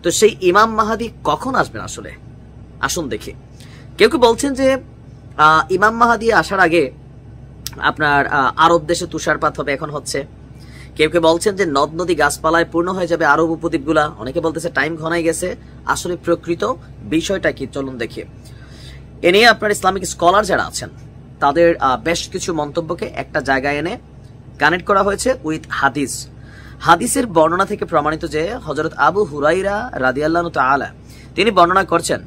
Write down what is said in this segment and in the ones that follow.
তো সেই ইমাম মাহাদি কখন আসবেন আসলে, আসুন দেখি। কেউ কেউ বলছেন যে ইমাম মাহাদি আসার আগে আপনার আরব দেশে তুষারপাত হবে, এখন হচ্ছে। কেউ কেউ বলছেন যে নদ নদী গাছপালায় পূর্ণ হয়ে যাবে আরব উপদ্বীপগুলা। অনেকে বলতেছে টাইম ঘনাই গেছে। আসলে প্রকৃত বিষয়টা কি, চলুন দেখি। এ নিয়ে আপনার ইসলামিক স্কলার যারা আছেন তাদের বেশ কিছু মন্তব্যকে একটা জায়গায় এনে কানেক্ট করা হয়েছে উইথ হাদিস। হাদিসের বর্ণনা থেকে প্রমাণিত যে হযরত আবু হুরাইরা রাদিয়াল্লাহু তাআলা তিনি বর্ণনা করছেন,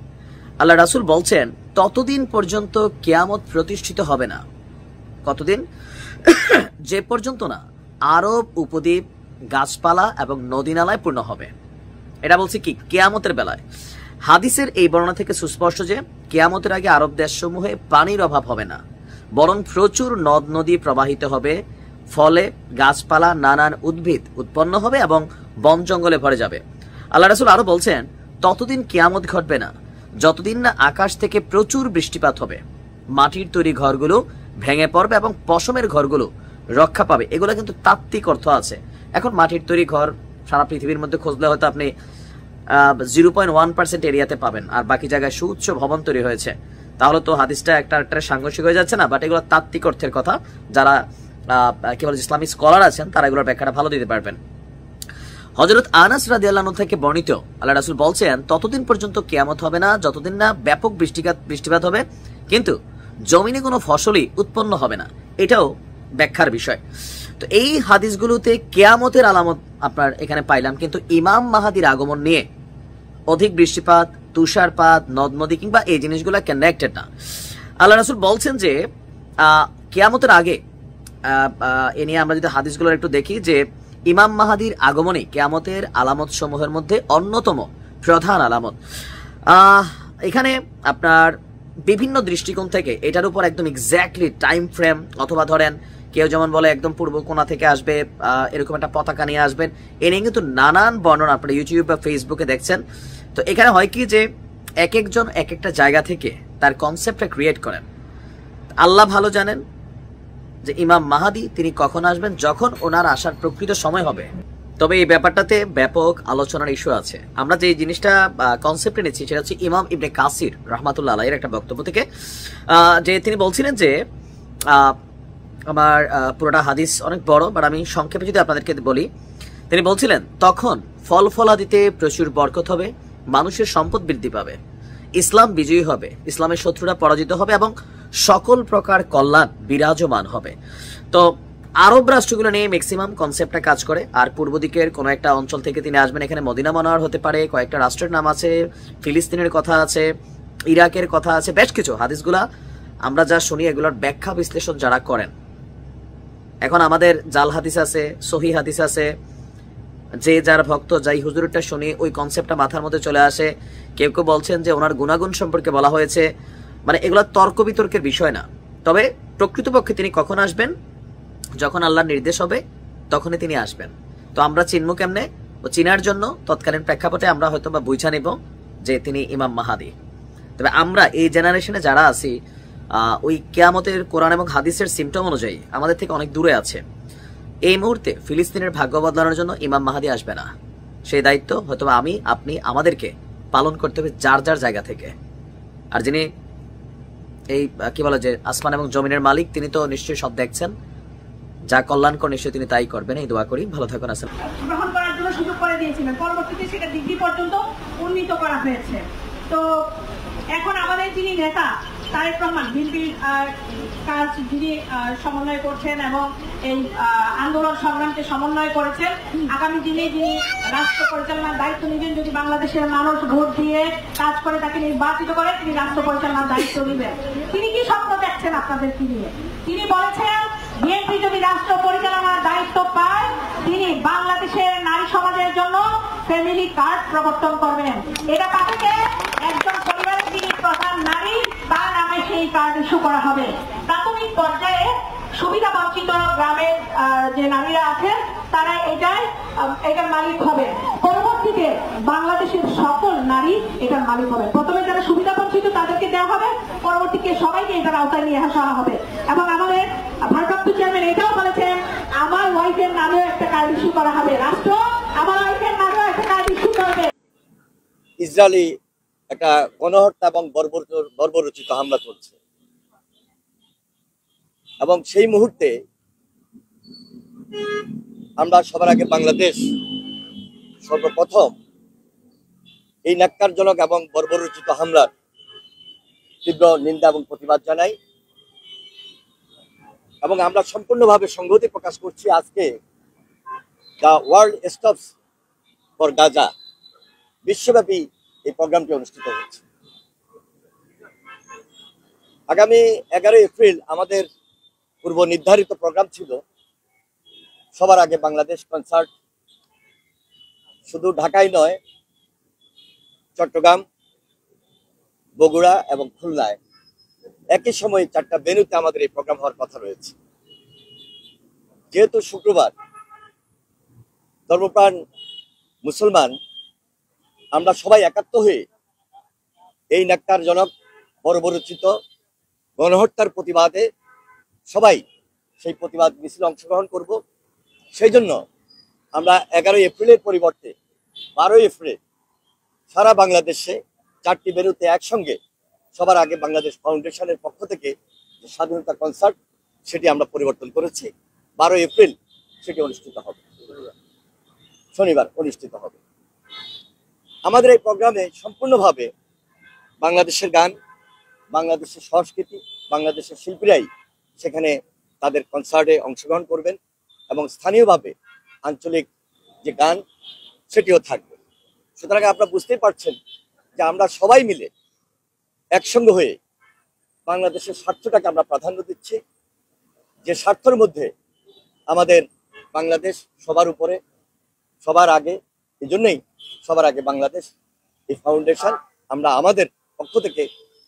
আল্লাহ রাসূল বলছেন, ততদিন পর্যন্ত কিয়ামত প্রতিষ্ঠিত হবে না। কতদিন? যে পর্যন্ত না আরব উপদ্বীপ গাছপালা এবং নদী নালায় পূর্ণ হবে। এটা বলছে কি, কিয়ামতের বেলায়। হাদিসের এই বর্ণনা থেকে সুস্পষ্ট যে কিয়ামতের আগে আরব দেশসমূহে পানির অভাব হবে না, বরং প্রচুর নদ নদী প্রবাহিত হবে, ফলে গাছপালা নানান উদ্ভিদ উৎপন্ন হবে এবং বন জঙ্গলে ভরে যাবে। আল্লাহ রাসূল আরো বলছেন, ততদিন কিয়ামত ঘটবে না যতদিন না আকাশ থেকে প্রচুর বৃষ্টিপাত হবে, মাটির তৈরি ঘরগুলো ভেঙে পড়বে এবং পশমের ঘরগুলো রক্ষা পাবে। এগুলো কিন্তু তাত্ত্বিক অর্থ আছে। এখন মাটির তৈরি ঘর সারা পৃথিবীর মধ্যে খুঁজলে হয়তো আপনি 0.1% এরিয়াতে পাবেন, আর বাকি জায়গায় সুউচ্চ ভবন তৈরি হয়েছে। তাহলে তো হাদিসটা একটা সাংঘর্ষিক হয়ে যাচ্ছে না? বাট এগুলো তাত্ত্বিক অর্থের কথা। যারা কি বলে ইসলামিক স্কলার আছেন তারা এগুলোর ব্যাখ্যাটা ভালো দিতে পারবেন। হযরত আনাস রাদিয়াল্লাহু আনহু থেকে বর্ণিত, আল্লাহ রাসূল বলছেন, ততদিন পর্যন্ত কিয়ামত হবে না যতদিন না ব্যাপক বৃষ্টিপাত হবে, কিন্তু জমিনে কোনো ফসলই উৎপন্ন হবে না। এটাও ব্যাখ্যার বিষয়। তো এই হাদিসগুলোতে কিয়ামতের আলামত আপনার এখানে পাইলাম, কিন্তু ইমাম মাহাদির আগমন নিয়ে অধিক বৃষ্টিপাত, তুষারপাত, নদ নদী কিংবা এই জিনিসগুলো কানেক্টেড না। আল্লাহ রাসূল বলছেন যে কিয়ামতের আগে, এ নিয়ে আমরা যদি হাদিসগুলোর একটু দেখি, যে ইমাম মাহাদির আগমনে কিয়ামতের আলামত সমূহের মধ্যে অন্যতম প্রধান আলামত। এখানে আপনার বিভিন্ন দৃষ্টিকোণ থেকে এটার উপর একদম এক্স্যাক্টলি টাইম ফ্রেম, অথবা ধরেন কেউ যেমন বলে একদম পূর্ব কোণা থেকে আসবে, এরকম একটা পতাকা নিয়ে আসবেন, এ নিয়ে কিন্তু নানান বর্ণনা আপনারা ইউটিউব বা ফেসবুকে দেখছেন। তো এখানে হয় কি, যে এক একজন এক একটা জায়গা থেকে তার কনসেপ্টটা ক্রিয়েট করেন। আল্লাহ ভালো জানেন যে ইমাম মাহাদি তিনি কখন আসবেন, যখন ওনার আসার প্রকৃত সময় হবে। তবে এই ব্যাপারটাতে ব্যাপক আলোচনার ইস্যু আছে। আমরা যে জিনিসটা কনসেপ্টে নিচ্ছি সেটা হচ্ছে ইমাম ইবনে কাসির রাহমাতুল্লাহ আলাইহির একটা বক্তব্য থেকে, যে তিনি বলছিলেন যে আমার পুরোটা হাদিস অনেক বড়, বাট আমি সংক্ষেপে যদি আপনাদেরকে বলি, তিনি বলছিলেন, তখন ফল ফলাদিতে প্রচুর বরকত হবে, মানুষের সম্পদ বৃদ্ধি পাবে, ইসলাম বিজয়ী হবে, ইসলামের শত্রুরা পরাজিত হবে এবং সকল প্রকার কল্যাণ বিরাজমান হবে। তো আরব রাষ্ট্রগুলো নিয়ে ম্যাক্সিমাম কনসেপ্টটা কাজ করে। আর পূর্ব দিকের কোনো একটা অঞ্চল থেকে তিনি আসবেন, এখানে মদিনা মনোয়ার হতে পারে, কয়েকটা রাষ্ট্রের নাম আছে, ফিলিস্তিনের কথা আছে, ইরাকের কথা আছে, বেশ কিছু হাদিসগুলা আমরা যা শুনি এগুলোর ব্যাখ্যা বিশ্লেষণ যারা করেন। এখন আমাদের জাল হাদিস আছে, সহি হাদিস আছে, যে যার ভক্ত যাই হুজুরটা শুনি ওই কনসেপ্টটা মাথার মধ্যে চলে আসে। কেউ কেউ বলছেন যে ওনার গুণাগুণ সম্পর্কে বলা হয়েছে, মানে এগুলো তর্ক বিতর্কের বিষয় না। তবে প্রকৃতপক্ষে তিনি কখন আসবেন, যখন আল্লাহর নির্দেশ হবে তখনই তিনি আসবেন। তো আমরা চিনব কেমনে? ও চিনার জন্য তৎকালীন প্রেক্ষাপটে আমরা হয়তো বা বুঝা নিব যে তিনি ইমাম মাহাদি। তবে আমরা এই জেনারেশনে যারা আছি, ওই কিয়ামতের কোরআন এবং হাদিসের সিমটম অনুযায়ী আমাদের থেকে অনেক দূরে আছে। এই মুহূর্তে ফিলিস্তিনের ভাগ্য বদলানোর জন্য ইমাম মাহাদি আসবে না। সেই দায়িত্ব হয়তো আমি, আপনি, আমাদেরকে পালন করতে হবে যার যার জায়গা থেকে। আর যিনি এই কি বলে যে আসমান এবং জমিনের মালিক, তিনি তো নিশ্চয়ই সব দেখছেন, যা কল্যাণকর নিশ্চয়ই তিনি তাই করবেন। এই দোয়া করি। ভালো থাকুন। আসসালাম। গ্রহণ করার জন্য সুযোগ করে দিয়েছিলেন, পরবর্তীতে সেটা ডিগ্রি পর্যন্ত উন্নীত করা হয়েছে। তো এখন আমাদের যিনি নেতা তারেক রহমান, বিএনপির কাজ যিনি সমন্বয় করছেন এবং এই আন্দোলন সংগ্রামকে সমন্বয় করেছেন, আগামী দিনে যিনি রাষ্ট্র পরিচালনার দায়িত্ব নেবেন, যদি বাংলাদেশের মানুষ ভোট দিয়ে কাজ করে তাকে নির্বাচিত করে, তিনি রাষ্ট্র পরিচালনার দায়িত্ব নেবেন। তিনি কি স্বপ্ন দেখছেন আপনাদেরকে নিয়ে? তিনি বলেছেন বিএনপি যদি রাষ্ট্র পরিচালনার দায়িত্ব পায়, তিনি বাংলাদেশের নারী সমাজের জন্য ফ্যামিলি কার্ড প্রবর্তন করবেন। এটা তাকে একজন পরিবারের যিনি প্রধান নারী তার নামে সেই কার্ড ইস্যু করা হবে। প্রাথমিক পর্যায়ে সুবিধা বঞ্চিত গ্রামের যে নারীরা আছেন তারা এটার মালিক হবে। পরবর্তীতে বাংলাদেশের সকল নারী এটার মালিক হবে। প্রথমে যারা সুবিধা বঞ্চিত তাদেরকে দেওয়া হবে, পরবর্তীতে সবাইকে এটার আওতায় নিয়ে আসা হবে। এবং আমাদের ভারপ্রাপ্ত চেয়ারম্যান এটাও বলেছেন, আমার ওয়াইফের নামেও একটা কার্ড ইস্যু করা হবে, রাষ্ট্র আমার ওয়াইফের নামেও একটা কার্ড ইস্যু করবে। ইসরায়েলি একটা গণহত্যা এবং বর্বরোচিত হামলা চলছে, এবং সেই মুহূর্তে আমরা সবার আগে বাংলাদেশ সর্বপ্রথম এই ন্যাক্কারজনক এবং বর্বরোচিত হামলার তীব্র নিন্দা এবং প্রতিবাদ জানাই। এবং আমরা সম্পূর্ণভাবে সংহতি প্রকাশ করছি। আজকে the world stops for Gaza বিশ্বব্যাপী এই প্রোগ্রামটি অনুষ্ঠিত হচ্ছে। আগামী 11 এপ্রিল আমাদের পূর্ব নির্ধারিত প্রোগ্রাম ছিল সবার আগে বাংলাদেশ কনসার্ট। শুধু ঢাকায় নয়, চট্টগ্রাম, বগুড়া এবং খুলনায় একই সময়ে 4টা ভেন্যুতে আমাদের এই প্রোগ্রাম হওয়ার কথা রয়েছে। যেহেতু শুক্রবার, ধর্মপ্রাণ মুসলমান আমরা সবাই একাত্ম হয়ে এই ন্যাক্কারজনক বর্বরোচিত গণহত্যার প্রতিবাদে সবাই সেই প্রতিবাদ মিছিলে অংশগ্রহণ করব। সেই জন্য আমরা 11 এপ্রিলের পরিবর্তে 12 এপ্রিল সারা বাংলাদেশে 4টি ভেন্যুতে একসঙ্গে সবার আগে বাংলাদেশ ফাউন্ডেশনের পক্ষ থেকে যে স্বাধীনতা কনসার্ট, সেটি আমরা পরিবর্তন করেছি। 12 এপ্রিল সেটি অনুষ্ঠিত হবে, শনিবার অনুষ্ঠিত হবে। আমাদের এই প্রোগ্রামে সম্পূর্ণভাবে বাংলাদেশের গান, বাংলাদেশের সংস্কৃতি, বাংলাদেশের শিল্পীরাই সেখানে তাদের কনসার্টে অংশগ্রহণ করবেন, এবং স্থানীয়ভাবে আঞ্চলিক যে গান সেটিও থাকবে। সুতরাং আপনারা বুঝতেই পারছেন যে আমরা সবাই মিলে একসঙ্গে হয়ে বাংলাদেশের স্বার্থটাকে আমরা প্রাধান্য দিচ্ছি, যে স্বার্থের মধ্যে আমাদের বাংলাদেশ সবার উপরে, সবার আগে। এই জন্যই সবার আগে বাংলাদেশ এই ফাউন্ডেশন আমরা আমাদের পক্ষ থেকে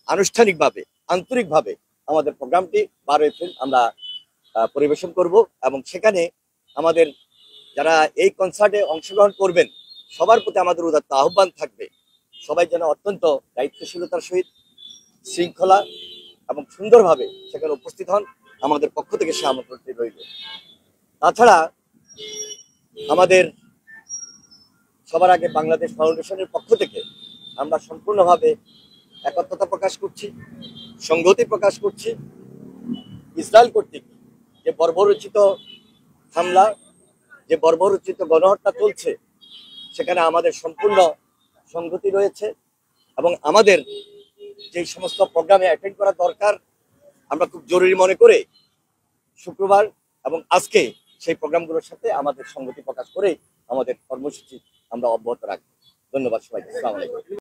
আনুষ্ঠানিকভাবে, আন্তরিকভাবে আমাদের প্রোগ্রামটি 12 এপ্রিল আমরা পরিবেশন করব। এবং সেখানে আমাদের যারা এই কনসার্টে অংশগ্রহণ করবেন সবার প্রতি আমাদের উদাত্ত আহ্বান থাকবে, সবাই যেন অত্যন্ত দায়িত্বশীলতার সহিত, শৃঙ্খলা এবং সুন্দরভাবে সেখানে উপস্থিত হন। আমাদের পক্ষ থেকে সে আমন্ত্রণটি রইল। তাছাড়া আমাদের সবার আগে বাংলাদেশ ফাউন্ডেশনের পক্ষ থেকে আমরা সম্পূর্ণভাবে একত্রতা প্রকাশ করছি, সংহতি প্রকাশ করছি। ইসরায়েল কর্তৃক যে বর্বরোচিত হামলা, যে বর্বরোচিত গণহত্যা চলছে, সেখানে আমাদের সম্পূর্ণ সংহতি রয়েছে। এবং আমাদের যে সমস্ত প্রোগ্রামে অ্যাটেন্ড করা দরকার আমরা খুব জরুরি মনে করে শুক্রবার এবং আজকে সেই প্রোগ্রামগুলোর সাথে আমাদের সংগতি প্রকাশ করে আমাদের কর্মসূচি আমরা অব্যাহত রাখবো। ধন্যবাদ সবাইকে। আসসালামু আলাইকুম।